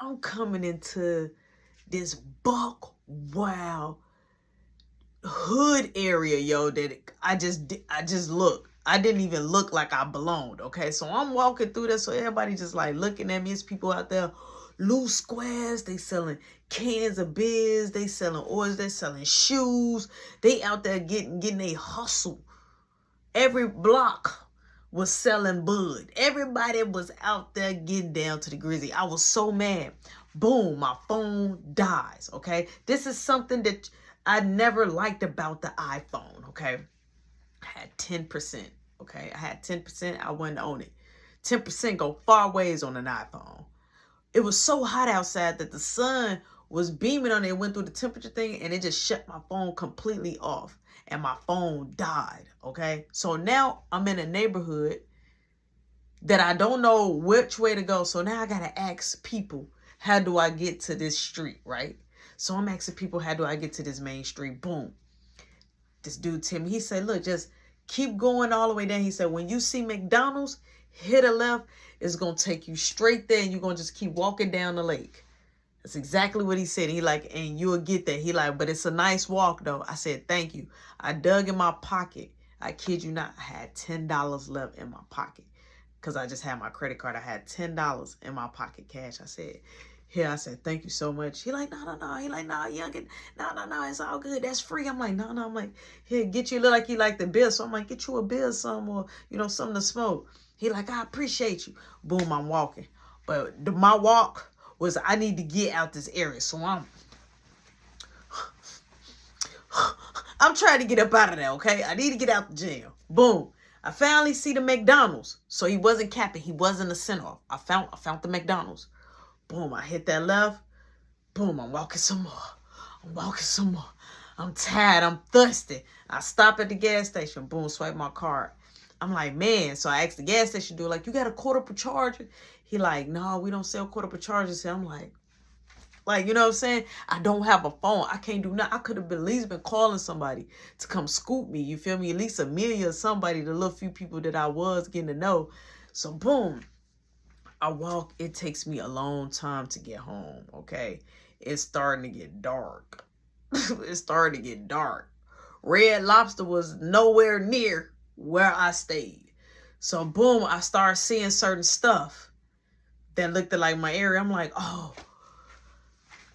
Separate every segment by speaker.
Speaker 1: I'm coming into this buck wild hood area, yo, that I just look. I didn't even look like I belonged, okay? So I'm walking through there, so everybody just like looking at me. It's people out there, loose squares, they selling cans of beers, they selling oils, they selling shoes. They out there getting a hustle. Every block was selling bud. Everybody was out there getting down to the grizzy. I was so mad. Boom, my phone dies, okay? This is something that I never liked about the iPhone, okay? I had 10%, okay? I had 10%. I wasn't on it. 10% go far ways on an iPhone. It was so hot outside that the sun was beaming on it. It went through the temperature thing and it just shut my phone completely off. And my phone died, okay? So now I'm in a neighborhood that I don't know which way to go. So now I got to ask people, how do I get to this street, right? So I'm asking people, how do I get to this main street? Boom. This dude, Tim, he said, look, just keep going all the way down. He said, when you see McDonald's, hit a left. It's going to take you straight there and you're going to just keep walking down the lake. That's exactly what he said. He like, and you'll get there. He like, but it's a nice walk though. I said, thank you. I dug in my pocket. I kid you not. I had $10 left in my pocket because I just had my credit card. I had $10 in my pocket cash. I said, here, I said, thank you so much. He like, no. He like, no, youngin. No, it's all good. That's free. I'm like, no. I'm like, here, get you. Look like he like the beer. So I'm like, get you a beer, some or, something to smoke. He like, I appreciate you. Boom, I'm walking. But my walk was, I need to get out this area. So I'm trying to get up out of there, okay? I need to get out the jail. Boom. I finally see the McDonald's. So he wasn't capping. He wasn't a send-off. I found the McDonald's. Boom, I hit that left. Boom, I'm walking some more. I'm tired. I'm thirsty. I stop at the gas station. Boom, swipe my card. I'm like, man. So I asked the gas station dude, like, you got a quarter per charger? He like, no, we don't sell quarter per chargers. So I'm like, you know what I'm saying? I don't have a phone. I can't do nothing. I could have at least been calling somebody to come scoop me. You feel me? At least Amelia or somebody, the little few people that I was getting to know. So boom. I walk. It takes me a long time to get home, okay? It's starting to get dark. It's starting to get dark. Red Lobster was nowhere near where I stayed. So, boom, I started seeing certain stuff that looked like my area. I'm like, oh,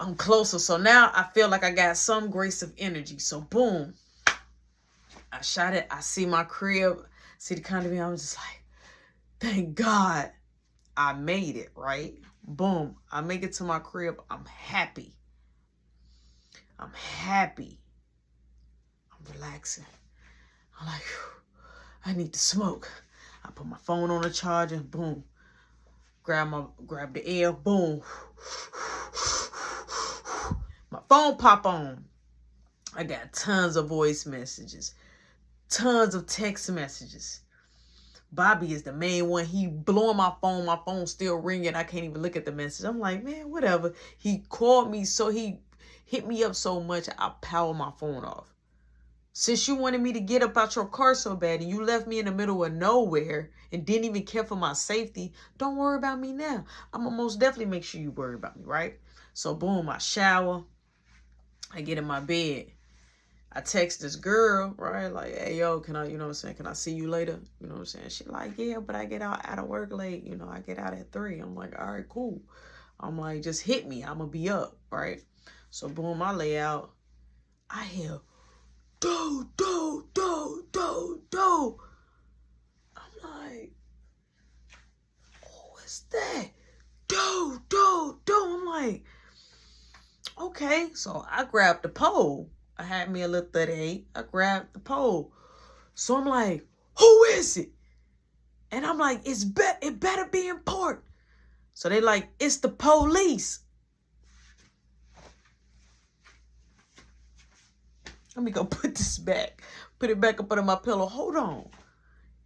Speaker 1: I'm closer. So now I feel like I got some grace of energy. So, boom, I shot it. I see my crib, see the condominium. I'm just like, thank God. I made it, right? Boom. I make it to my crib. I'm happy. I'm relaxing. I'm like, I need to smoke. I put my phone on the charger. Boom. Grab the air. Boom. My phone pop on. I got tons of voice messages. Tons of text messages. Bobby is the main one. He blowing my phone. My phone's still ringing. I can't even look at the message. I'm like, man, whatever. He called me, so he hit me up so much, I power my phone off. Since you wanted me to get up out your car so bad and you left me in the middle of nowhere and didn't even care for my safety, don't worry about me now. I'm going to most definitely make sure you worry about me, right? So, boom, I shower. I get in my bed. I text this girl, right? Like, hey, yo, can I, you know what I'm saying? Can I see you later? You know what I'm saying? She like, yeah, but I get out of work late. You know, I get out at 3. I'm like, all right, cool. I'm like, just hit me. I'm going to be up, right? So, boom, I lay out. I hear, do. I'm like, who is that? Do. I'm like, okay. So, I grabbed the pole. I had me a little 38. I grabbed the pole. So I'm like, who is it? And I'm like, it better be important. So they like, it's the police. Let me go put this back. Put it back up under my pillow. Hold on.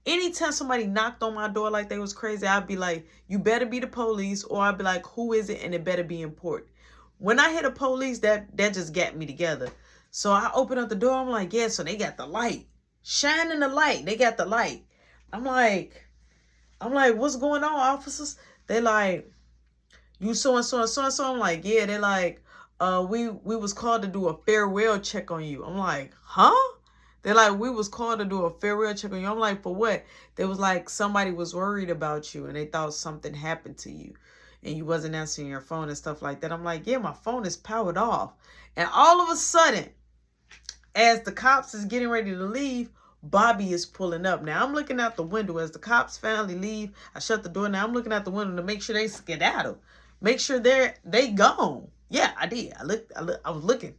Speaker 1: Anytime somebody knocked on my door like they was crazy, I'd be like, you better be the police. Or I'd be like, who is it? And it better be important. When I hear the police, that just got me together. So I open up the door. I'm like, yeah, so they got the light. Shining the light. They got the light. I'm like, what's going on, officers? They like, You so and so and so and so. I'm like, yeah. They're like, we was called to do a farewell check on you. I'm like, huh? They're like, we was called to do a farewell check on you. I'm like, for what? They was like, somebody was worried about you and they thought something happened to you and you wasn't answering your phone and stuff like that. I'm like, yeah, my phone is powered off. And all of a sudden, as the cops is getting ready to leave, Bobby is pulling up. Now I'm looking out the window as the cops finally leave. I shut the door. Now I'm looking out the window to make sure they skedaddle. Make sure they gone. Yeah, I did. I was looking.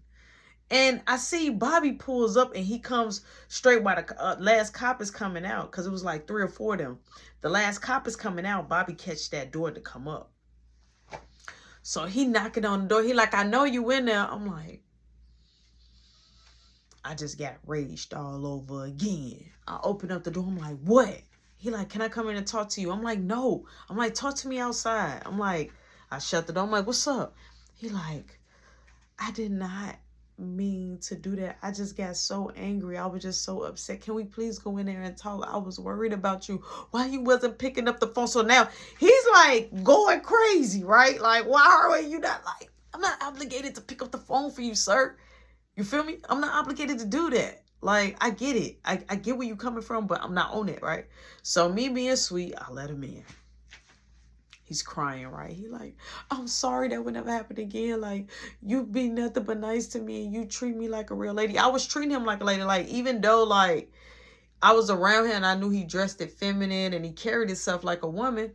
Speaker 1: And I see Bobby pulls up and he comes straight while the last cop is coming out, because it was like 3 or 4 of them. The last cop is coming out. Bobby catch that door to come up. So he knocking on the door. He like, I know you in there. I'm like, I just got raged all over again. I open up the door. I'm like, what? He like, can I come in and talk to you? I'm like, no. I'm like, talk to me outside. I'm like, I shut the door. I'm like, what's up? He like, I did not mean to do that. I just got so angry. I was just so upset. Can we please go in there and talk? I was worried about you. Why you wasn't picking up the phone? So now he's like going crazy, right? Like, why are you not like, I'm not obligated to pick up the phone for you, sir. You feel me? I'm not obligated to do that. Like, I get it. I get where you coming from, but I'm not on it, right? So me being sweet, I let him in. He's crying, right? He like, I'm sorry that would never happen again. Like, you be nothing but nice to me and you treat me like a real lady. I was treating him like a lady. Like, even though, like, I was around him and I knew he dressed it feminine and he carried himself like a woman,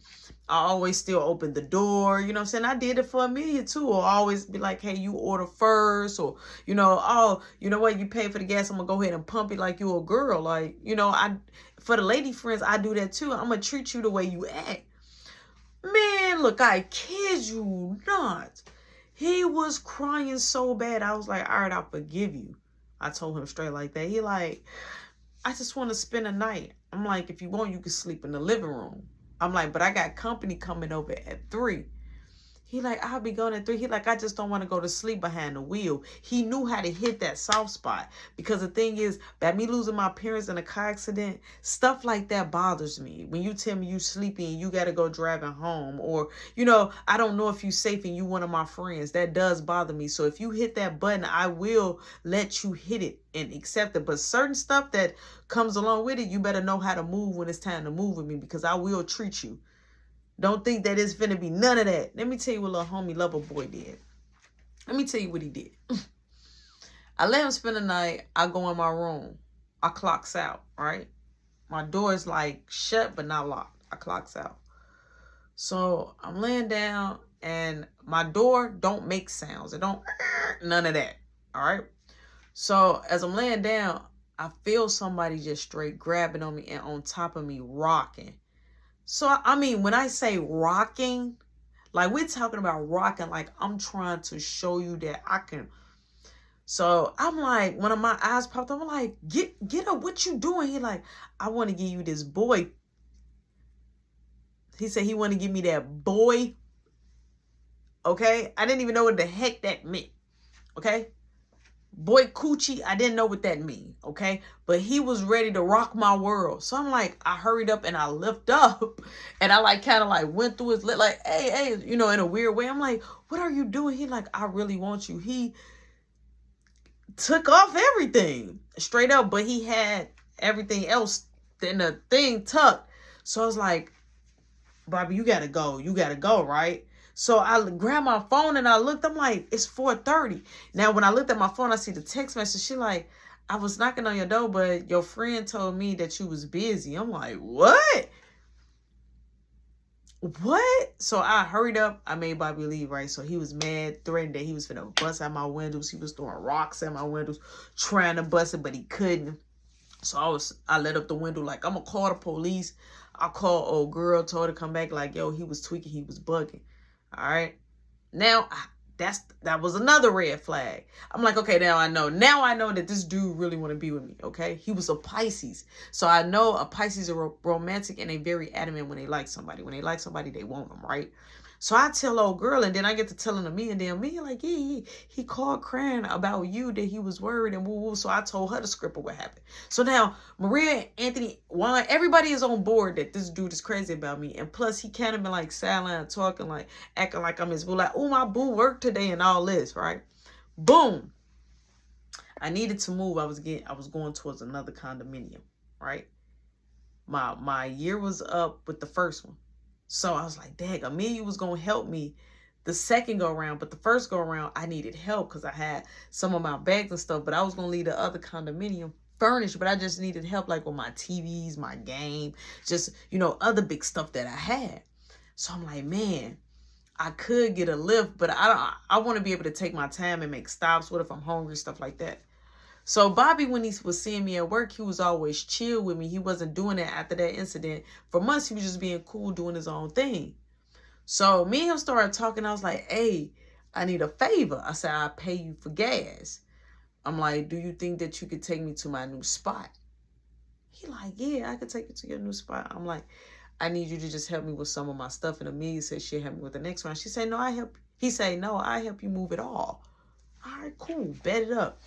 Speaker 1: I always still opened the door. You know what I'm saying? I did it for Amelia, too. Or always be like, hey, you order first. Or, you know, oh, you know what? You pay for the gas. I'm going to go ahead and pump it like you a girl. Like, you know, for the lady friends, I do that, too. I'm going to treat you the way you act. Man, look, I kid you not. He was crying so bad. I was like, all right, I'll forgive you. I told him straight like that. He like, I just want to spend a night. I'm like, if you want, you can sleep in the living room. I'm like, but I got company coming over at 3. He like, I'll be going at 3. He like, I just don't want to go to sleep behind the wheel. He knew how to hit that soft spot. Because the thing is, by me losing my parents in a car accident, stuff like that bothers me. When you tell me you sleepy and you got to go driving home. Or, you know, I don't know if you safe and you one of my friends. That does bother me. So if you hit that button, I will let you hit it and accept it. But certain stuff that comes along with it, you better know how to move when it's time to move with me. Because I will treat you. Don't think that it's finna be none of that. Let me tell you what little homie lover boy did. Let me tell you what he did. I let him spend the night. I go in my room. I clocks out, right? My door is like shut but not locked. I clocks out. So I'm laying down and my door don't make sounds. It don't, none of that, all right? So as I'm laying down, I feel somebody just straight grabbing on me and on top of me rocking. So, I mean, when I say rocking, like we're talking about rocking, like I'm trying to show you that I can. So I'm like, one of my eyes popped up. I'm like, get up. What you doing? He like, I want to give you this boy. He said he want to give me that boy. Okay. I didn't even know what the heck that meant. Okay. Boy coochie, I didn't know what that mean, okay? But he was ready to rock my world. So I'm like, I hurried up and I lift up. And I like kind of like went through his lip like, hey, you know, in a weird way. I'm like, what are you doing? He like, I really want you. He took off everything straight up, but he had everything else in the thing tucked. So I was like, Bobby, you gotta go. You gotta go, right? So I grabbed my phone and I looked. I'm like, it's 4:30. Now, when I looked at my phone, I see the text message. She like, I was knocking on your door, but your friend told me that you was busy. I'm like, what? What? So I hurried up. I made Bobby leave, right? So he was mad, threatened that he was finna bust out my windows. He was throwing rocks at my windows, trying to bust it, but he couldn't. So I let up the window like, I'm gonna call the police. I called old girl, told her to come back like, yo, he was tweaking, he was bugging. All right. Now that was another red flag. I'm like, okay, now I know. Now I know that this dude really want to be with me. Okay. He was a Pisces. So I know a Pisces are romantic and they very adamant when they like somebody. When they like somebody, they want them, right? So I tell old girl, and then I get to telling Amia, and then Amia like, yeah, he called crying about you, that he was worried and woo woo. So I told her the script of what happened. So now Maria, Anthony, Juan, everybody is on board that this dude is crazy about me. And plus he kind of been like silent, talking like, acting like I'm his boo, like, oh, my boo worked today and all this, right? Boom. I needed to move. I was going towards another condominium, right? My year was up with the first one. So I was like, dang, Amelia was going to help me the second go around. But the first go around, I needed help because I had some of my bags and stuff. But I was going to leave the other condominium furnished. But I just needed help like with my TVs, my game, just, you know, other big stuff that I had. So I'm like, man, I could get a lift. But I want to be able to take my time and make stops. What if I'm hungry, stuff like that. So Bobby, when he was seeing me at work, he was always chill with me. He wasn't doing it after that incident. For months, he was just being cool, doing his own thing. So me and him started talking. I was like, hey, I need a favor. I said, I'll pay you for gas. I'm like, do you think that you could take me to my new spot? He like, yeah, I could take you to your new spot. I'm like, I need you to just help me with some of my stuff. And Amelia said she'll help me with the next one. She said, no, I help. He said, no, I help you move it all. All right, cool. Bet it up.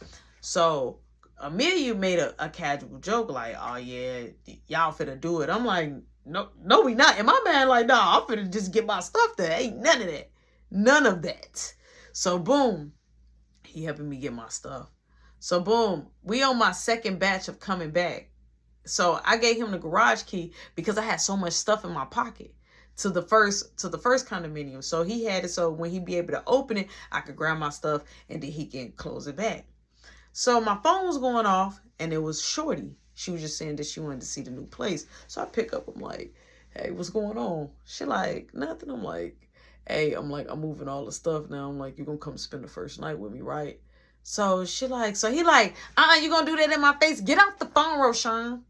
Speaker 1: So Amelia made a casual joke like, oh yeah, y'all finna do it. I'm like, no, we not. And my man like, nah, I'm finna just get my stuff there. Ain't none of that. None of that. So boom, he helping me get my stuff. So boom, we on my second batch of coming back. So I gave him the garage key because I had so much stuff in my pocket to the first condominium. So he had it so when he be able to open it, I could grab my stuff and then he can close it back. So my phone was going off and it was Shorty. She was just saying that she wanted to see the new place. So I pick up, I'm like, hey, what's going on? She like, nothing. I'm like, hey, I'm moving all the stuff now. I'm like, you're going to come spend the first night with me, right? So he like, you going to do that in my face? Get off the phone, Roshan.